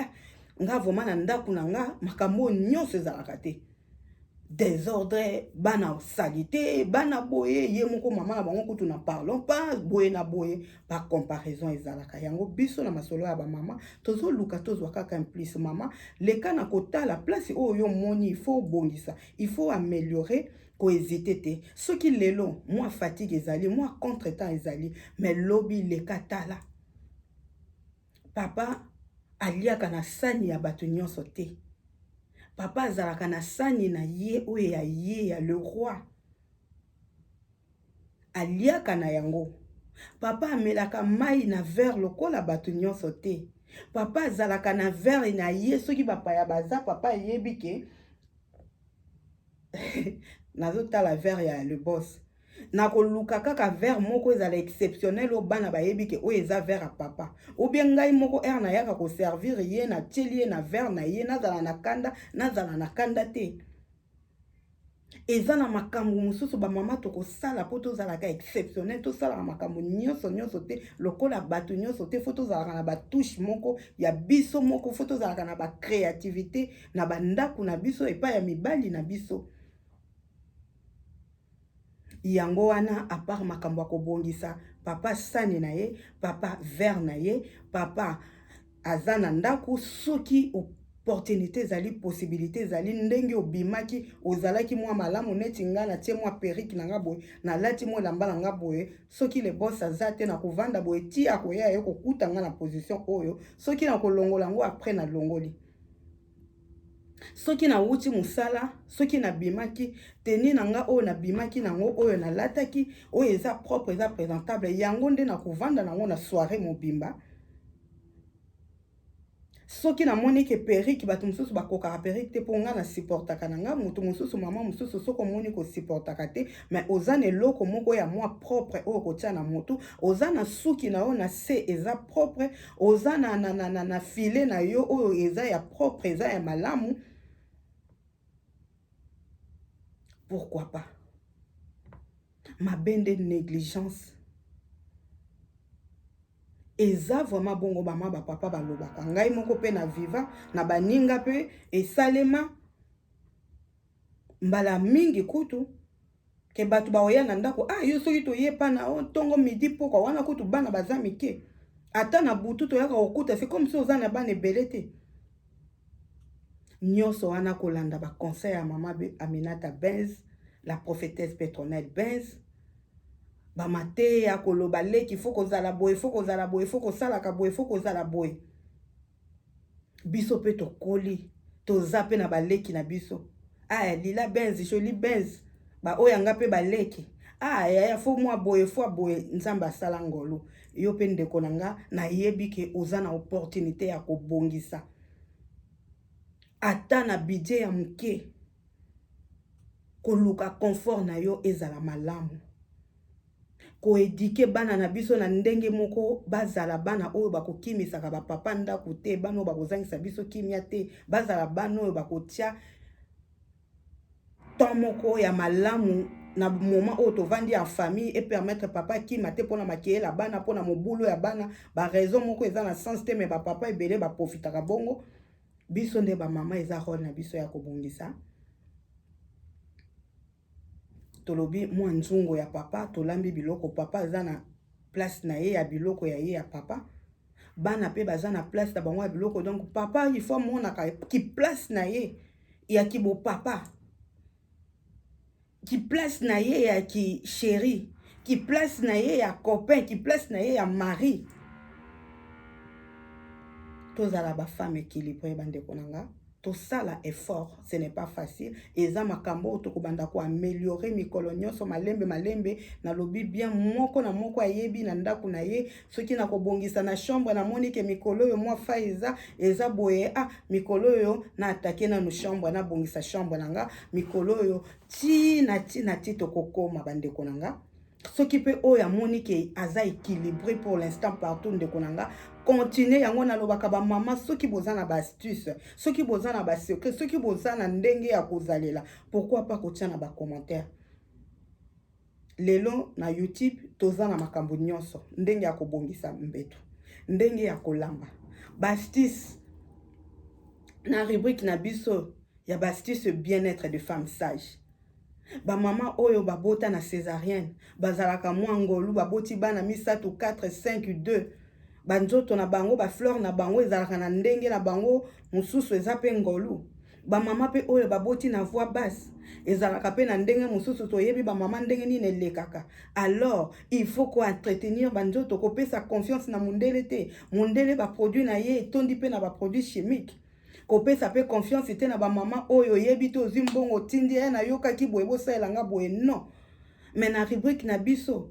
nga vraiment na ndako nanga makambo nyonso ezala te. Désordre, bana salité, bana boye, ye moko mama na bango kutu na parlons pas, boye na boye, par comparaison ezalaka yango biso na masolo ya ba mama, tozo luka tozo kaka implice mama, leka na kota la place oyo moni, il faut bongisa, il faut améliorer, ko hésiter te. Soki lelo, moi fatigue ezali, moi contre-temps ezali, mais lobby leka tala. Papa aliaka na sani ya bato nyonso te. Papa azalaka na sani na ye oye ya le roi. Aliaka na yango. Papa amelaka mai na verre lokola bato nyonso te. Papa azalaka na verre na ye soki bapaya baza papa yebi ke nazotala vers ya le boss nakoluka kaka vers moko ezala exceptionnel o bana bayebi ke oyo eza vers ya papa ou bien ngai moko ere nayaka koservir ye natieli ye na vers na ye nazala na kanda te eza na makambo mosusu bamama tokosala mpo tozalaka exceptionnel tosalaka makambo nyonso te lokola bato nyonso te fo tozalaka na batouche moko ya biso moko fo tozalaka na bacréativité na bandako na biso epai ya mibali na biso yango wana apart makambo ya kobongisa papa sani na ye papa ver na ye papa aza na ndako soki opportunité ezali possibilité ezali ndenge obimaki ozalaki mwa malamu neti nga natie mwa perike na nga boye nalati mwa elamba na nga boye soki le boss aza te na kovanda boye ti akoya ye kokuta nga na position oyo soki na kolongola yango après na longoli soki na wuti musala soki na bimaki teni na nga oyo na bimaki nango oyo na lataki oyo eza propre eza présentable yango nde na kovanda nango na soirée mobimba soki na moni ke perike bato mosusu bakokaka perike te mpo nga na supportaka na nga moto mosusu mama mosusu soki omoni kosupportaka te mais oza na eloko moko ya mwa propre oyo kotia na motu oza na suki na yo na se eza propre oza na file na yo oyo eza ya propre eza ya malamu pourquoi pas mabende négligence eza vraiment bongo bama bapapa balobaka ngai moko pe na viva na baninga pe esalema mbala mingi kutu ke bato baoya na ndako yo soki toyepa na ntongo midi pokwa wana kutu bana baza mike ata na butu toyaka kokuta c'est comme si oza na bana ebele te nyonso wana kolanda baconseil ya mama Aminata Benz la prophétesse Petronelle Benz bamate ya koloba leki fo kozala boye fo kozala boye fo kosalaka boye fo kozala boye biso pe tokoli toza pe na baleki na biso lila Benz joli Benz oyo yanga pe baleki yaya fo mwa boye fo boye nzambe asala ngolo yo pe ndeko na nga nayebi ke oza na opportunité ya kobongisa ata na budget ya moke koluka confort na yo ezala malamu koedike bana na biso na ndenge moko bazala bana oyo bakokimisaka bapapa ndako te bana oyo bakozangisa biso kimia te bazala bana oyo bakotia temps moko ya malamu na moment oyo tovandi en famille et permettre papa kima te mpona makeyela bana mpona mobulu ya bana baraison moko eza na sens te me bapapa ebele baprofitaka bongo biso nde bamama eza role na biso ya kobongisa tolobi mwa nzungo ya papa tolambi biloko papa aza na place na ye ya biloko ya ye ya papa bana pe baza na place na bango ya biloko donc papa il faut monaka ki place na ye ya kibo papa ki place na ye ya ki chéri ki place na ye ya copain ki place na ye ya mari tozala ba femme équilibrée bandeko nanga tosala effort ce n'est pas facile eza makambo tokobanda ko améliorer mikolo nyonso malembe na lobi bien moko na moko ayebi na ndako na ye soki na kobongisa na chambre na moni ke mikolo yo mwa fa eza boye mikolo yo na attaquer na no chambre na bongisa chambre nanga mikolo yo ti tokokoma bandeko nanga soki pe oyo amoni ke aza équilibré pour l'instant partout ndeko nanga continuer yango na lobaka ba mama soki boza na ba astuce soki boza na ba secret soki boza na ndenge ya kozalela pourquoi pas kotia na ba commentaire lelo na YouTube toza na makambo nyonso ndenge ya kobongisa mbeto ndenge ya kolamba ba astuce na rubrique na biso ya ba astuce bien-être de femmes sages ba mama oyo babota na césarienne bazalaka mwa ngolu baboti bana misatu 4 5 2 banzoto na bango ba fleur na bango ezalaka na ndenge na bango mususu eza pe ngolu ba mama pe oyo baboti na voix basse ezalaka pe na ndenge mususu toyebi ba mama ndenge nini elekaka alors il faut ko entretenir banzoto kopesa confiance na mundele te mundele ba produit na ye tondi pe na ba produit chimique kopesa pe confiance te na ba mama oyo yebi to zimbongo tindi na yoka ki boye bosala nga boye non mais na rubrique na biso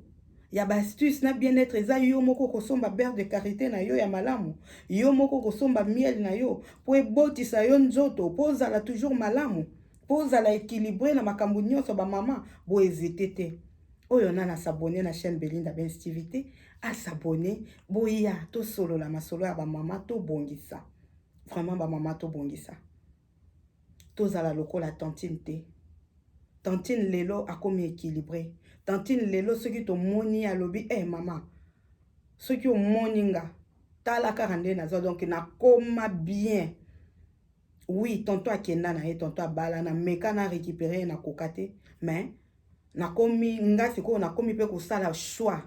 ya ba astuce na bien-être eza yo moko kosomba beurre de karité na yo ya malamu yo moko kosomba miel na yo po ebotisa yo nzoto po zala toujours malamu Poza la équilibré na makambo nyonso ba maman bo hésiter te. Oyo nana s'abonner na chaîne Belinda Benz TV te, a s'abonner boya to solo la masolo ya ba maman to bongisa. Vraiment ba maman to bongisa. Tozala lokola tantine te. Tantine lelo akomi équilibré. Tantine lelo soki to moni alobi maman. Soki o moninga tala karande nazo donc na koma bien. Oui, tonton akenda na ye, tonton abala na meka na récupérer na kokate, mais na komi nga siko na komi pe kosala choix.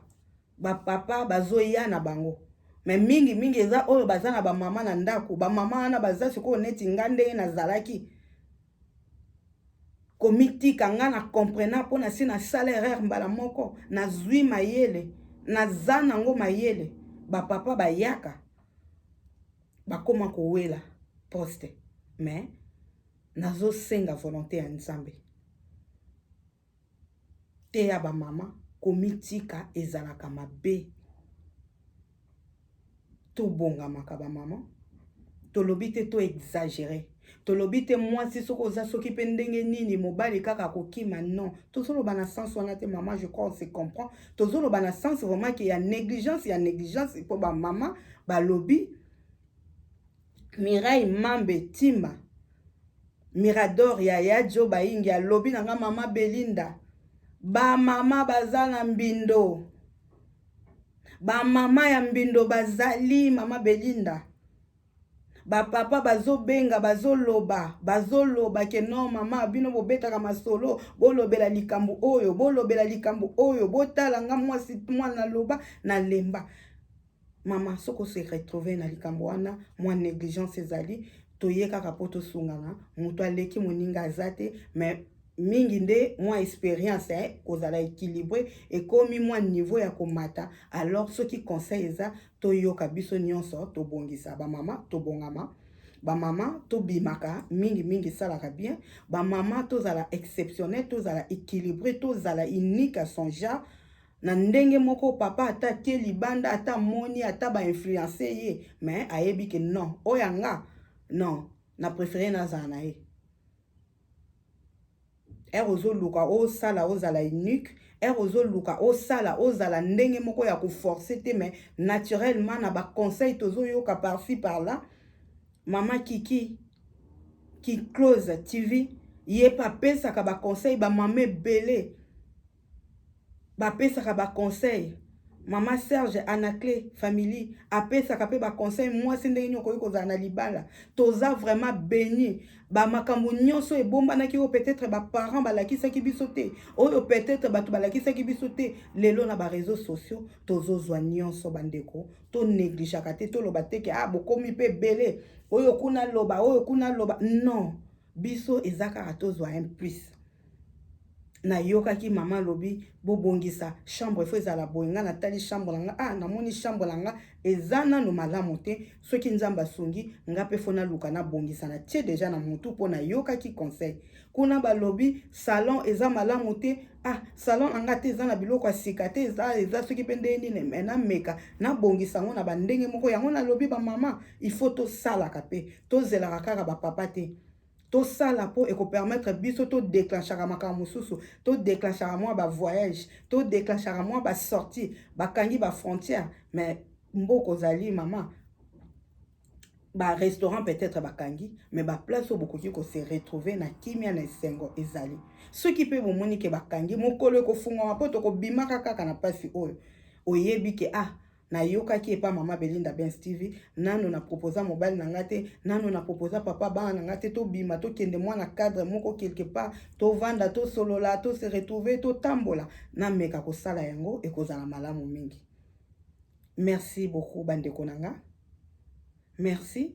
Ba papa bazoya na bango. Mais mingi eza oyo baza na ba mama na ndako, ba mama na baza siko neti nga ndenge na zalaki. Komiti kanga na comprena po na si na sala erreur mbala moko, na zwi mayele, na zana ngo mayele, ba papa bayaka. Ba koma kowela poste. Mais nazo senga volonté ya Nzambe. Te ya ba mama komitika ezalaka mabe. To bongamaka ba mama. To lobite to exagéré. To lobite mwasi soko za soki pe ndenge nini mobali kaka kokima non. To solo bana sens wana te maman, je crois on se comprend. To solo bana sens vraiment qu'il y a négligence pour ba mama ba lobi. Mirai Mambe Timba Mirador Yaya Jo Baingi ya lobi nanga mama Belinda. Ba mama bazana mbindo. Ba mama ya mbindo bazali mama Belinda. Ba papa bazobenga bazoloba ke non mama bino bobetaka masolo bolobela likambu oyo botala nga mwasi mwana loba na lemba. Mama soko se retrouver na likambo wana mwa négligence ezali toyeka kapoto sungana muto aleki moninga azate mais mingi nde mwa expérience kozala équilibré et komi mwa niveau ya komata alors soki conseil eza toyoka biso nyonso to bongisa ba mama to bongama ba mama to bimaka mingi salaka bien ba mama to zala exceptionnel to zala équilibré to zala unique à son genre. Na ndenge moko papa ata tie libanda ata moni ata ba influencer ye mais ayebi ke non oyanga non na préféré na zana ye ozo luka o sala ozala unique ozo luka o sala ozala ndenge moko ya ko forcer te mais naturellement na ba conseil tozo yoka par-ci par-là. Mama Kiki qui close TV ye pa pesa ka ba conseil ba mama belé. Bapesaka ba conseil mama Serge Anaclé famille apesaka pe ba conseil moi sende nyoko kozala na libala toza vraiment béni ba makambo nyonso ebomba na ki o peut-être ba parents balakisa ki bisote oyo peut-être batu balakisa ki bisote lelo na ba réseaux sociaux tozo zwa nyonso bandeko to négligaka te to loba te ke bokomi pe belé oyo kuna loba non biso ezaka tozwa un plus. Na yoka ki mama lobi bobongisa chambre fo ezala boyenga na tali chambre langa namoni chambre langa ezana no malamu te soki nzamba sungi nga pe fona luka na bongisa na tie déjà na mutu po na yoka ki conseil kuna balobi salon eza malamu te salon anga te ezana biloko asika te eza soki pe ndeni ne na meka na bongisa ngo na bandenge moko yango na lobi ba mama il faut to sala kape to zela kaka ba papa te. To sala po eko permettre biso to déclenchera makambo mususu to déclenchera moi ba voyage to déclenchera moi ba sortie bakangi ba frontière mais mboko zali mama ba restaurant peut-être bakangi mais ba place où beaucoup qui ko se retrouver na kimia na esengo ezali ceux qui peut bomoni ke bakangi mokolo ko funga po to ko bimaka kaka na pasi oyo oyebi ke na yoka ki epa mama Belinda Benz TV nano na proposa mobile na ngate nano na proposa papa ba na ngate to bima to kende mwana cadre moko quelque part to vanda to solola to se retrouver to tambola na meka ko sala yango e kozala malamu mingi. Merci beaucoup bandeko nanga. Merci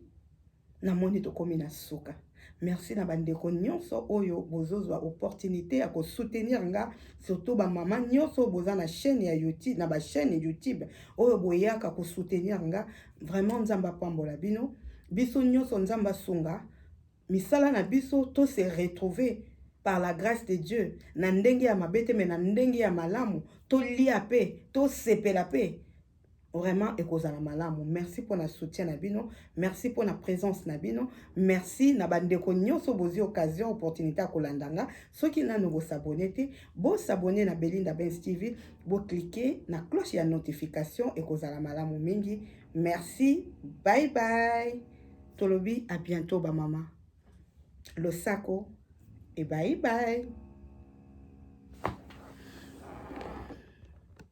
na moni to komi na suka. Merci na bandeko nyonso oyo bozozwa opportunité ya ko soutenir nga surtout ba mama nyonso boza na chaîne ya YouTube na ba chaîne YouTube oyo boyaka ko soutenir nga vraiment nzamba pambola bino biso nyonso nzamba sunga misala na biso to se retrouver par la grâce de Dieu na ndenge ya mabete mais na ndenge ya malamu to lia pe to sepela pe vraiment ekozala malamu. Merci pour la soutien nabino, merci pour la présence nabino, merci na bandeko nyonso bozi occasion opportunité à kolandanga. Ceux qui n'ont pas s'abonner te, bo s'abonner na Belinda Benz TV, bo cliquer na cloche ya notification ekozala malamu mingi. Merci, bye bye. Tolobi à bientôt ba mama. Le sako et bye bye.